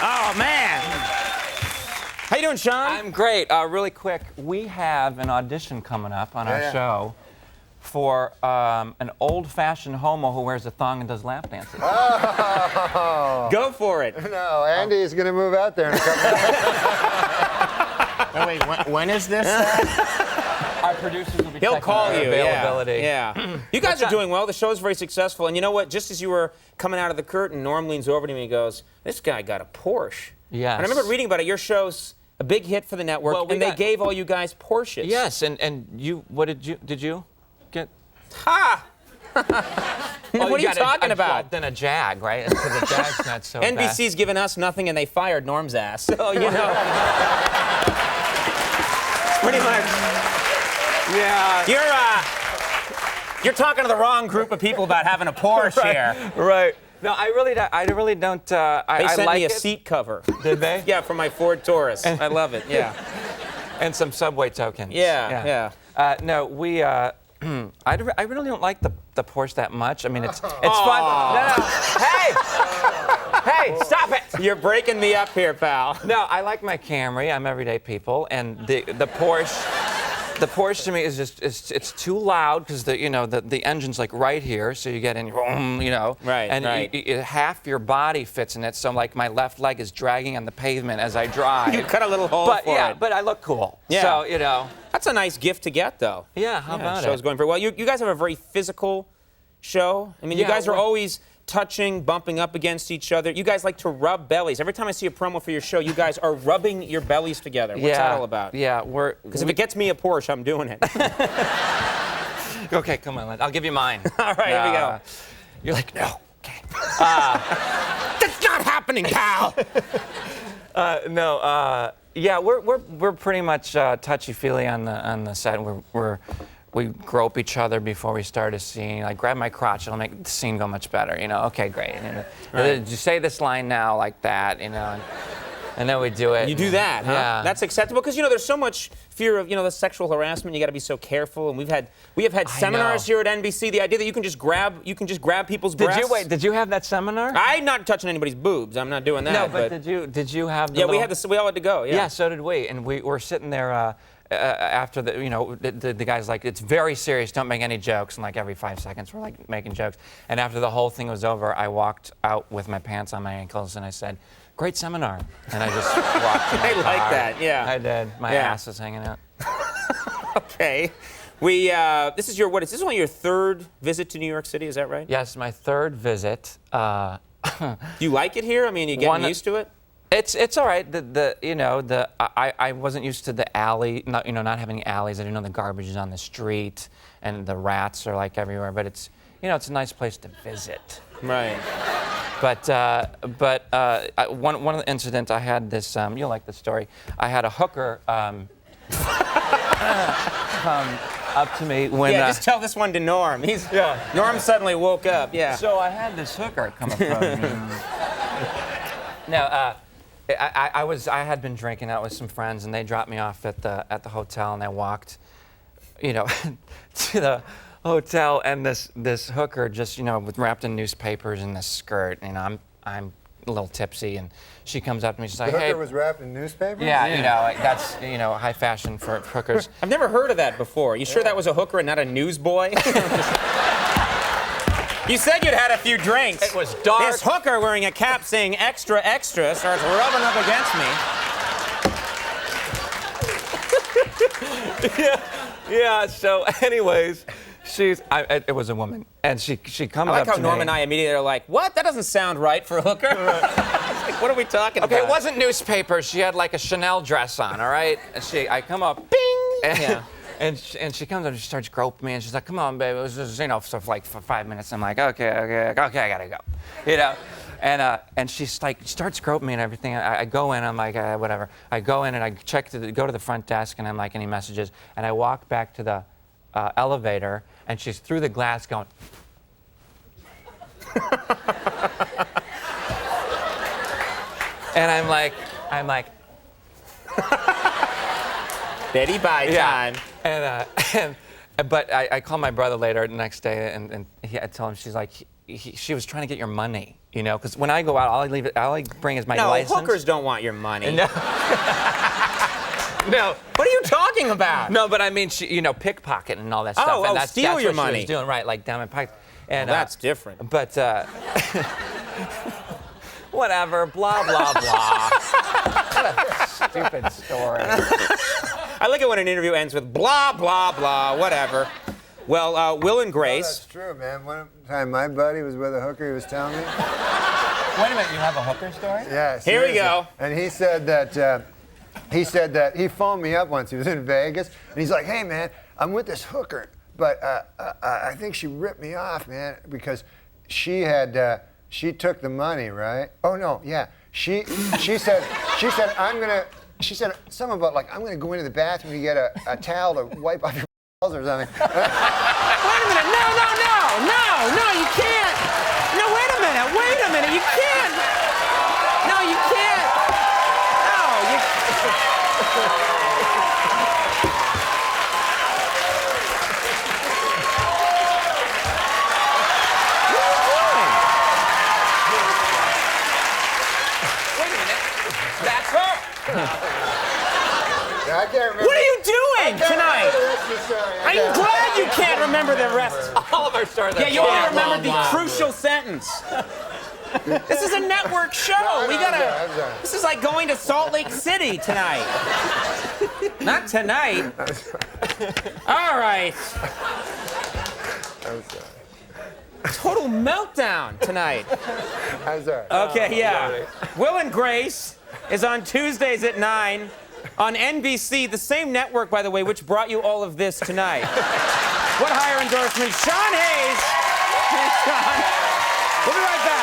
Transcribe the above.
Oh, man. How you doing, Sean? I'm great. Really quick, we have an audition coming up on our show for an old-fashioned homo who wears a thong and does lap dances. Oh. Go for it. No, Andy's going to move out there in a couple of minutes. Oh, wait, when is this? Our producers will be He'll checking call our you. availability. Yeah. You guys are doing well. The show's very successful. And you know what? Just as you were coming out of the curtain, Norm leans over to me and goes, "This guy got a Porsche." Yes. And I remember reading about it. Your show's a big hit for the network, Well, and they gave all you guys Porsches. Yes, and you, what did you get? Ha! Oh, What are you talking about? Then a Jag, right? Because the Jag's not so bad. NBC's given us nothing, and they fired Norm's ass. So, you know. Pretty much. Yeah. You're talking to the wrong group of people about having a Porsche here. Right. No, I really don't. They I sent like me a it. seat cover. Did they? Yeah, for my Ford Taurus. I love it. Yeah. And some Subway tokens. Yeah. No, we. I really don't like the Porsche that much. I mean, it's fun. No. Hey, stop it! You're breaking me up here, pal. No, I like my Camry. I'm everyday people, and the Porsche. The Porsche to me is just it's too loud because the engine's like right here, so you get in, Right, and right. Half your body fits in it, so like my left leg is dragging on the pavement as I drive. You cut a little hole But for yeah, it. but I look cool. Yeah. So That's a nice gift to get, though. Yeah, how about the show's it? going very well. You guys have a very physical show. I mean, you Yeah, guys are well- always touching, bumping up against each other. You guys like to rub bellies. Every time I see a promo for your show, you guys are rubbing your bellies together. What's that all about? Yeah, Because if it gets me a Porsche, I'm doing it. Okay, come on, I'll give you mine. All right, here we go. You're like, no. Okay. That's not happening, pal. Yeah, we're pretty much touchy-feely on the set. We grope each other before we start a scene. Like, grab my crotch, it'll make the scene go much better. Okay, great. And did you say this line now, like that? And then we do it. You do that, huh? Yeah. That's acceptable because there's so much fear of the sexual harassment. You got to be so careful. And we have had seminars here at NBC. The idea that you can just grab people's breasts. Did you have that seminar? I'm not touching anybody's boobs. I'm not doing that. No, but did you have? Yeah, we all had to go. Yeah. Yeah, so did we, and we were sitting there. After the guy's like, it's very serious, don't make any jokes, and like every 5 seconds we're like making jokes. And after the whole thing was over, I walked out with my pants on my ankles and I said, "Great seminar." And I just walked to my I car. like that, yeah. I did. My Yeah. ass is hanging out. Okay. This is only your third visit to New York City, is that right? Yes, my third visit. Do you like it here? I mean, you getting used to it? It's all right. I wasn't used to the alley, not having alleys. I didn't know the garbage is on the street and the rats are like everywhere. But it's a nice place to visit. Right. But one of the incidents I had this. You'll like the story. I had a hooker come up to me when. Yeah, just tell this one to Norm. Norm suddenly woke up. Yeah. So I had this hooker come up to me. No. I had been drinking out with some friends, and they dropped me off at the hotel, and I walked, to the hotel, and this hooker just, was wrapped in newspapers in this skirt, I'm a little tipsy, and she comes up to me, she's like, The hooker "Hey." was wrapped in newspapers? Yeah, that's high fashion for hookers. I've never heard of that before. You sure that was a hooker and not a newsboy? You said you'd had a few drinks. It was dark. This hooker wearing a cap saying "extra, extra" starts rubbing up against me. Yeah. So, anyways, it was a woman, and she comes I like up how to Norm me. and I immediately are like, "What? That doesn't sound right for a hooker." It's like, what are we talking Okay, about? it wasn't newspapers. She had like a Chanel dress on, all right? And I come up, bing! Yeah. And she comes up and she starts groping me, and she's like, "Come on, babe." It was just, so for 5 minutes, I'm like, okay, I gotta go. And she's like, starts groping me and everything. I go in, I'm like, whatever. I go in and I go to the front desk, and I'm like, any messages? And I walk back to the elevator, and she's through the glass going. And I'm like. Betty Bye time. But I called my brother later the next day, and I told him, she's like, she was trying to get your money, you know, because when I go out, all I bring is my license. No, hookers don't want your money. No. No. What are you talking about? No, but I mean, she, you know, pickpocket and all that stuff. Oh, and that's steal your what money. She was doing, right, like down my pocket. And well, that's different. But whatever, blah blah blah. What a stupid story. I like it when an interview ends with blah blah blah, whatever. Well, Will and Grace. That's true, man. One time my buddy was with a hooker, he was telling me. Wait a minute, you have a hooker story? Yeah. Here we go. And he said that he phoned me up once. He was in Vegas, and he's like, "Hey, man, I'm with this hooker, but I think she ripped me off, man, because she took the money, right? Oh no, yeah. She said something about like I'm gonna go into the bathroom to get a towel to wipe off your balls or something." Wait a minute! No, you can't! No, wait a minute! You can't! No, you can't! No, you. Wait a minute. That's her. I can't remember. What are you doing tonight? I'm I'm glad you can't remember the rest. All of our stories. Yeah, you only remembered the crucial sentence. This is a network show. I'm sorry. This is like going to Salt Lake City tonight. Not tonight. All right. I'm sorry. Total meltdown tonight. I'm sorry. Okay, yeah. Will and Grace is on Tuesdays at 9 on NBC, the same network, by the way, which brought you all of this tonight. What higher endorsement? Sean Hayes. Hey, Sean. We'll be right back.